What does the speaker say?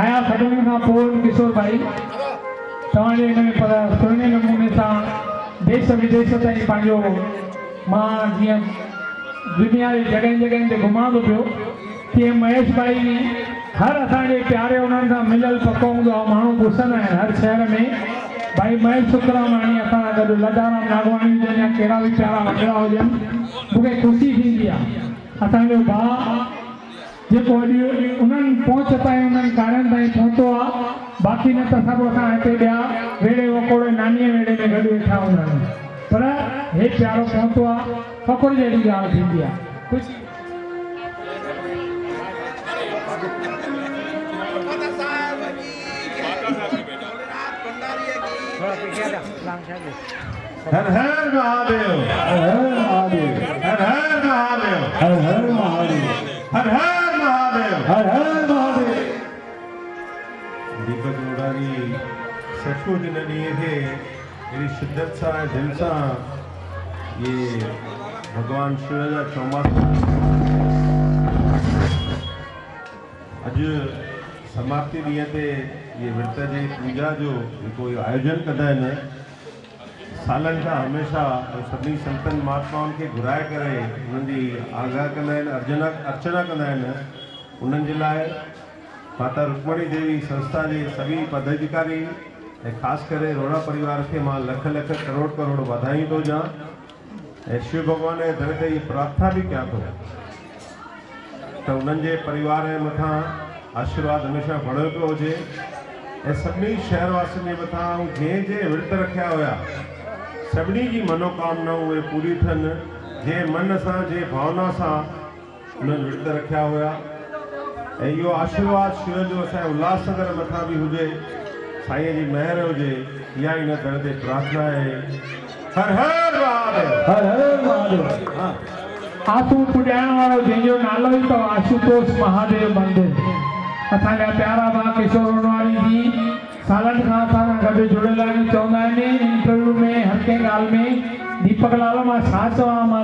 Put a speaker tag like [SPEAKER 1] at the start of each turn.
[SPEAKER 1] आया सभिनी खां पोइ किशोर भाई तव्हांजे हिन में पर सुहिणे नमूने सां देश विदेश ताईं पंहिंजो मां जीअं दुनिया जे जॻहियुनि जॻहियुनि ते घुमां थो पियो तीअं महेश भाई हर असांजे प्यारे उन्हनि सां मिलियल पको हूंदो आहे माण्हू पुछंदा आहिनि हर शहर में भाई महेश शुक्रामाणी असां सां गॾु लदाराम नागवाणी हुजनि या कहिड़ा बि प्यारा वॾड़ा हुजनि मूंखे ख़ुशी थींदी आहे असांजो भाउ जेको अॼु उन्हनि पहुच ताईं उन्हनि कार्यनि ताईं पहुतो आहे बाक़ी न त सभु असां हिते ॿिया वेड़े वकोड़े नानीअ वेड़े में गॾु वेठा हूंदा आहियूं पर हे प्यारो पहुतो आहे फ़ख़ुर जहिड़ी ॻाल्हि थींदी आहे ख़ुशी
[SPEAKER 2] हर हर महादेव, हर हर महादेव, हर हर महादेव, हर हर महादेव, हर हर महादेव, हर हर महादेव। दीपक मुरारी सचमुच इन ॾींहं खे एॾी शिद्दत सां ऐं दिलि सां ये भगवान शिव जा चौमासा अॼु समाप्ति ॾींहं ते ये विर्त जी पूजा जो जेको आयोजन कंदा आहिनि सालनि खां हमेशह सभिनी संतनि महात्माउनि खे घुराए करे उन्हनि जी आगाह कंदा आहिनि अर्चना कंदा आहिनि उन्हनि जे लाइ माता रुक्मणी देवी संस्था जे सभी पदाधिकारी ऐं ख़ासि करे रोड़ा परिवार खे मां लख लख करोड़ करोड़ वाधायूं थो ॾियां ऐं शिव भॻवान जे दर ते इहा प्रार्थना बि कयां थो त उन्हनि जे परिवार जे मथां आशीर्वाद हमेशह बणियो पियो हुजे ऐं सभिनी शहरवासियुनि जे मथां जंहिं विर्त रखिया हुया सभिनी जी मनोकामनाऊं उहे पूरी थियनि जंहिं मन सां जंहिं भावना सां उन्हनि विर्त रखिया हुया ऐं इहो आशीर्वाद शिव जो असांजे उल्हासनगर मथां बि हुजे साईं जी महिर हुजे इहा इन दर ते प्रार्थना आहे हर हर महादेव
[SPEAKER 1] हर हर महादेव आसूं पुॼाइण वारो जंहिंजो नालो ई अथव आशुतोष महादेव मंदिर असांजा प्यारा भाउ किशोर उनवाणी जी सालनि खां असां सां गॾु जुड़ियल आहिनि चवंदा आहिनि इंटरव्यू में हर कंहिं ॻाल्हि में दीपक लाल मां छा चवां मां